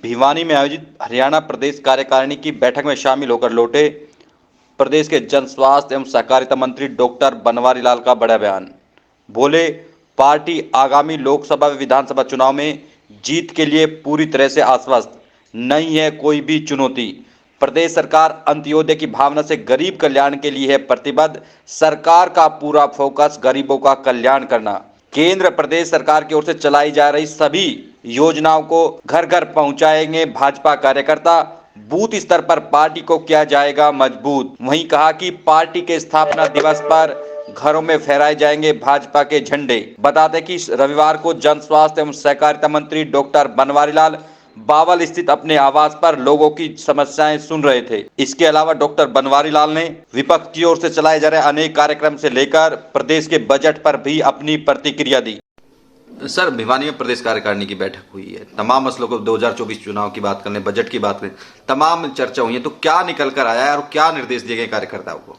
भिवानी में आयोजित हरियाणा प्रदेश कार्यकारिणी की बैठक में शामिल होकर लौटे प्रदेश के जन स्वास्थ्य एवं सहकारिता मंत्री डॉक्टर बनवारी लाल का बड़ा बयान। बोले, पार्टी आगामी लोकसभा व विधानसभा चुनाव में जीत के लिए पूरी तरह से आश्वस्त, नहीं है कोई भी चुनौती। प्रदेश सरकार अंत्योदय की भावना से गरीब कल्याण के लिए है प्रतिबद्ध। सरकार का पूरा फोकस गरीबों का कल्याण करना। केंद्र प्रदेश सरकार की ओर से चलाई जा रही सभी योजनाओं को घर घर पहुंचाएंगे भाजपा कार्यकर्ता। बूथ स्तर पर पार्टी को किया जाएगा मजबूत। वहीं कहा कि पार्टी के स्थापना दिवस पर घरों में फहराए जाएंगे भाजपा के झंडे। बता दें कि रविवार को जन स्वास्थ्य एवं सहकारिता मंत्री डॉक्टर बनवारी लाल बावल स्थित अपने आवास पर लोगों की समस्याएं सुन रहे थे। इसके अलावा डॉक्टर बनवारी लाल ने विपक्ष की ओर से चलाए जा रहे अनेक कार्यक्रम से लेकर प्रदेश के बजट पर भी अपनी प्रतिक्रिया दी। सर, भिवानी में प्रदेश कार्यकारिणी की बैठक हुई है। तमाम मसलों को 2024 चुनाव की बात कर लें, बजट की बात करें, तमाम चर्चा हुई है। तो क्या निकल कर आया है और क्या निर्देश दिए गए कार्यकर्ताओं को?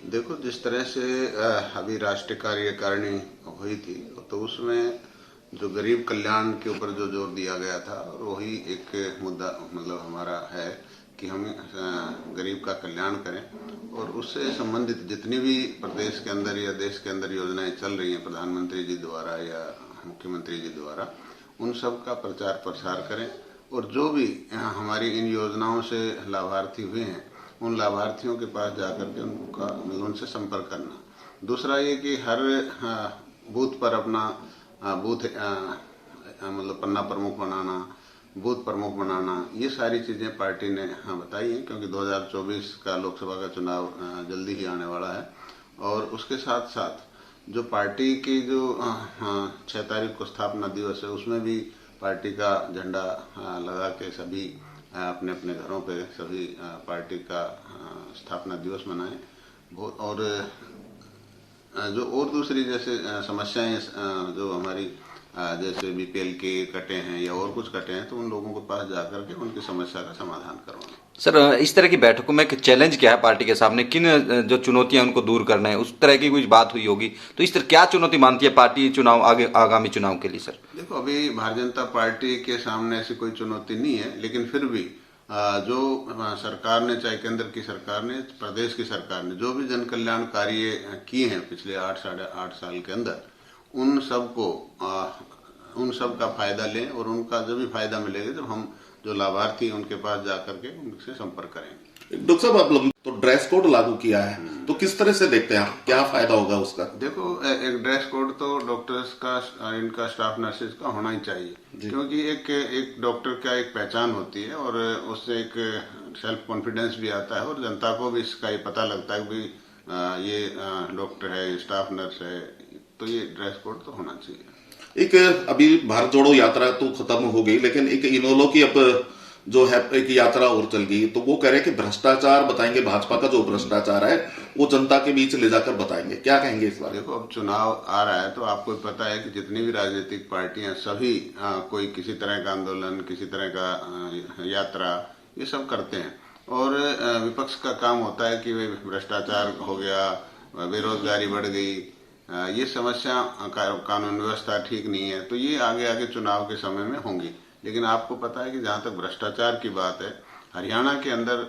देखो, जिस तरह से अभी राष्ट्रीय कार्यकारिणी हुई थी तो उसमें जो गरीब कल्याण के ऊपर जो जोर दिया गया था वही एक मुद्दा मतलब हमारा है कि हम गरीब का कल्याण करें और उससे संबंधित जितनी भी प्रदेश के अंदर या देश के अंदर योजनाएं चल रही हैं प्रधानमंत्री जी द्वारा या मुख्यमंत्री जी द्वारा, उन सब का प्रचार प्रसार करें और जो भी हमारी इन योजनाओं से लाभार्थी हुए हैं उन लाभार्थियों के पास जाकर के उनका मतलब उनसे संपर्क करना। दूसरा ये कि हर बूथ पर अपना बूथ मतलब पन्ना प्रमुख बनाना, बूथ प्रमुख बनाना, ये सारी चीजें पार्टी ने बताई हैं क्योंकि 2024 का लोकसभा का चुनाव जल्दी ही आने वाला है। और उसके साथ साथ जो पार्टी की जो 6 तारीख को स्थापना दिवस है उसमें भी पार्टी का झंडा लगा के सभी अपने अपने घरों पे सभी पार्टी का स्थापना दिवस मनाएं। और जो और दूसरी जैसे समस्याएं जो हमारी जैसे बीपीएल के कटे हैं या और कुछ कटे हैं तो उन लोगों के पास जाकर के उनकी समस्या का समाधान करवाएं। सर, इस तरह की बैठकों में चैलेंज क्या है पार्टी के सामने? किन जो चुनौतियां उनको दूर करना है, उस तरह की कुछ बात हुई होगी। तो इस तरह क्या चुनौती मानती है पार्टी चुनाव आगामी चुनाव के लिए? सर देखो, अभी भारतीय जनता पार्टी के सामने ऐसी कोई चुनौती नहीं है, लेकिन फिर भी जो सरकार ने, चाहे केंद्र की सरकार ने, प्रदेश की सरकार ने जो भी जन कल्याण कार्य किए हैं पिछले 8 साल के अंदर, उन सब का फायदा लें और उनका जब भी फायदा मिलेगा जब हम जो लाभार्थी उनके पास जाकर के उनसे संपर्क करेंगे। डॉक्टर साहब, आप तो ड्रेस कोड लागू किया है तो किस तरह से देखते हैं, क्या फायदा होगा उसका? देखो, एक ड्रेस कोड तो डॉक्टर्स का, इनका स्टाफ नर्सेज का होना ही चाहिए क्योंकि एक डॉक्टर का एक पहचान होती है और उससे एक सेल्फ कॉन्फिडेंस भी आता है और जनता को भी इसका ये पता लगता है कि ये डॉक्टर है, स्टाफ नर्स है, तो ये ड्रेस कोड तो होना चाहिए। एक अभी भारत जोड़ो यात्रा तो खत्म हो गई, लेकिन एक इनेलो की अब जो है एक यात्रा और चल गई, तो वो कह रहे हैं कि भ्रष्टाचार बताएंगे, भाजपा का जो भ्रष्टाचार है वो जनता के बीच ले जाकर बताएंगे। क्या कहेंगे इस बार? देखो, अब चुनाव आ रहा है तो आपको पता है कि जितनी भी राजनीतिक पार्टियां सभी कोई किसी तरह का आंदोलन, किसी तरह का यात्रा, ये सब करते हैं और विपक्ष का काम होता है कि भ्रष्टाचार हो गया, बेरोजगारी बढ़ गई, ये समस्या, कानून व्यवस्था ठीक नहीं है, तो ये आगे आगे चुनाव के समय में होंगी। लेकिन आपको पता है कि जहां तक भ्रष्टाचार की बात है, हरियाणा के अंदर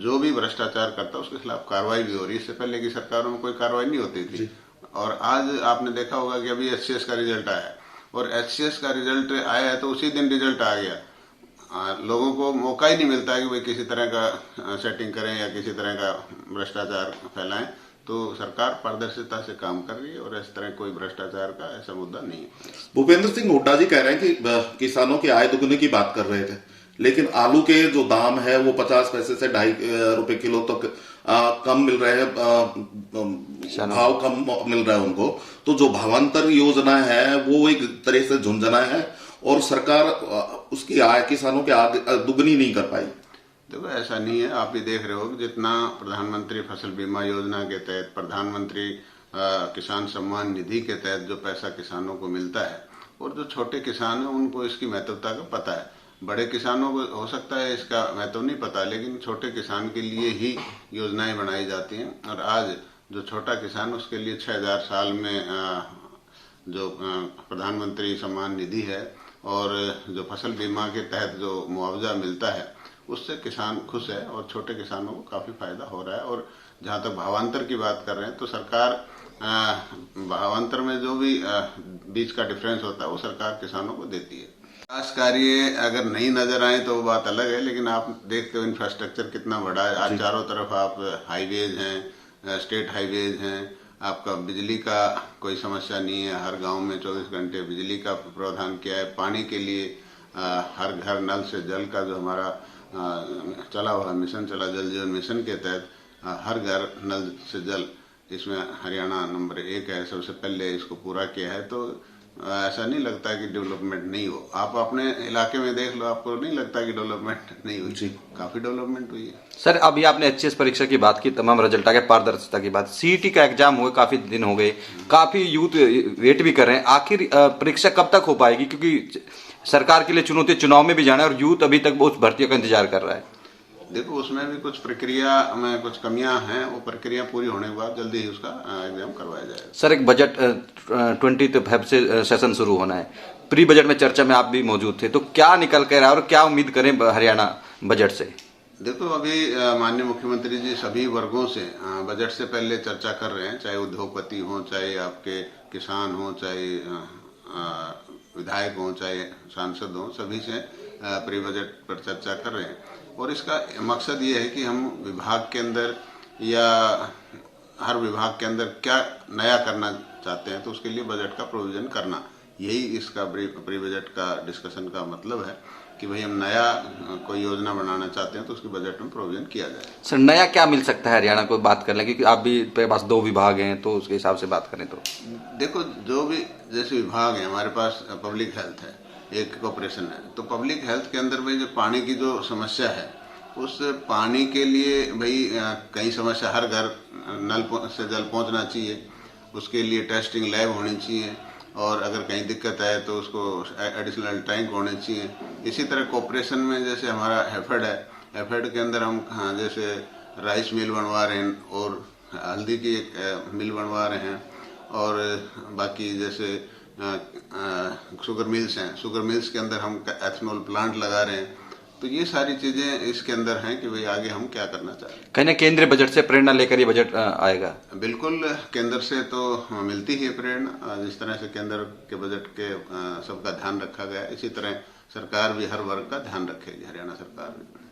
जो भी भ्रष्टाचार करता है उसके खिलाफ कार्रवाई भी हो रही है। इससे पहले की सरकारों में कोई कार्रवाई नहीं होती थी और आज आपने देखा होगा कि अभी एचसीएस का रिजल्ट आया है और एचसीएस का रिजल्ट आया है तो उसी दिन रिजल्ट आ गया। लोगों को मौका ही नहीं मिलता है कि वे किसी तरह का सेटिंग करें या किसी तरह का भ्रष्टाचार फैलाएं। तो सरकार पारदर्शिता से काम कर रही है और इस तरह कोई भ्रष्टाचार का ऐसा मुद्दा नहीं है। भूपेंद्र सिंह हुड्डा जी कह रहे हैं कि किसानों की आय दुगुने की बात कर रहे थे, लेकिन आलू के जो दाम है वो 50 पैसे से 2.5 रुपए किलो तक कम मिल रहे हैं, भाव कम मिल रहा है उनको। तो जो भावांतर योजना है वो एक तरह से झुंझुना है और सरकार उसकी आय किसानों की आय दुगनी नहीं कर पाई। देखो, ऐसा नहीं है, आप भी देख रहे हो कि जितना प्रधानमंत्री फसल बीमा योजना के तहत, प्रधानमंत्री किसान सम्मान निधि के तहत जो पैसा किसानों को मिलता है और जो छोटे किसान हैं उनको इसकी महत्वता का पता है। बड़े किसानों को हो सकता है इसका महत्व नहीं पता, लेकिन छोटे किसान के लिए ही योजनाएं बनाई जाती हैं और आज जो छोटा किसान उसके लिए 6000 साल में जो प्रधानमंत्री सम्मान निधि है और जो फसल बीमा के तहत जो मुआवजा मिलता है उससे किसान खुश है और छोटे किसानों को काफ़ी फायदा हो रहा है। और जहाँ तक भावांतर की बात कर रहे हैं तो सरकार भावांतर में जो भी बीज का डिफरेंस होता है वो सरकार किसानों को देती है। विकास कार्य अगर नहीं नजर आए तो वो बात अलग है, लेकिन आप देखते हो इंफ्रास्ट्रक्चर कितना बड़ा है। आज चारों तरफ आप हाईवेज हैं, स्टेट हाईवेज हैं, आपका बिजली का कोई समस्या नहीं है, हर गांव में 24 घंटे बिजली का प्रावधान किया है। पानी के लिए हर घर नल से जल का जो हमारा चला हुआ मिशन चला, जल जीवन मिशन के तहत हर घर नल से जल, इसमें हरियाणा नंबर 1 है, सबसे पहले इसको पूरा किया है। तो ऐसा नहीं लगता कि डेवलपमेंट नहीं हो। आप अपने इलाके में देख लो, आपको नहीं लगता कि डेवलपमेंट नहीं हुई जी, काफी डेवलपमेंट हुई है। सर, अभी आपने एचएस परीक्षा की बात की, तमाम रिजल्ट आ गए, पारदर्शिता की बात, सीईटी का एग्जाम हुए, काफी दिन हो गए, काफी यूथ वेट भी कर रहे हैं, आखिर परीक्षा कब तक हो पाएगी? क्योंकि सरकार के लिए चुनौती, चुनाव में भी जाना है और यूथ अभी तक उस भर्तियों का इंतजार कर रहा है। देखो, उसमें भी कुछ प्रक्रिया में कुछ कमियां हैं, वो प्रक्रिया पूरी होने के बाद जल्दी ही उसका एग्जाम करवाया जाएगा। सर, एक बजट 20 फेब से सेशन शुरू होना है, प्री बजट में चर्चा में आप भी मौजूद थे, तो क्या निकल कर रहा है और क्या उम्मीद करें हरियाणा बजट से? देखो, अभी माननीय मुख्यमंत्री जी सभी वर्गों से बजट से पहले चर्चा कर रहे हैं, चाहे उद्योगपति हों, चाहे आपके किसान हों, चाहे विधायक हों, चाहे सांसद हों, सभी से प्री बजट पर चर्चा कर रहे हैं। और इसका मकसद ये है कि हम विभाग के अंदर या हर विभाग के अंदर क्या नया करना चाहते हैं, तो उसके लिए बजट का प्रोविजन करना, यही इसका प्री बजट का डिस्कशन का मतलब है कि भाई हम नया कोई योजना बनाना चाहते हैं तो उसके बजट में प्रोविजन किया जाए। सर, नया क्या मिल सकता है हरियाणा को बात कर लें, क्योंकि आप भी पे पास 2 विभाग हैं, तो उसके हिसाब से बात करें तो देखो, जो भी जैसे विभाग है, हमारे पास पब्लिक हेल्थ है, एक कॉर्पोरेशन है, तो पब्लिक हेल्थ के अंदर भाई जो पानी की जो समस्या है, उस पानी के लिए भाई कई समस्या, हर घर नल से जल पहुंचना चाहिए, उसके लिए टेस्टिंग लैब होनी चाहिए, और अगर कहीं दिक्कत आए तो उसको एडिशनल टैंक होने चाहिए। इसी तरह कॉर्पोरेशन में जैसे हमारा हैफेड है, हैफेड के अंदर हम जैसे राइस मिल बनवा रहे हैं और हल्दी की एक मिल बनवा रहे हैं, और बाकी जैसे शुगर मिल्स हैं, शुगर मिल्स के अंदर हम एथेनॉल प्लांट लगा रहे हैं। तो ये सारी चीजें इसके अंदर हैं कि भाई आगे हम क्या करना चाहते हैं। कहने केंद्रीय बजट से प्रेरणा लेकर ये बजट आएगा? बिल्कुल, केंद्र से तो मिलती ही प्रेरणा। जिस तरह से केंद्र के बजट के सबका ध्यान रखा गया, इसी तरह सरकार भी हर वर्ग का ध्यान रखेगी, हरियाणा सरकार भी।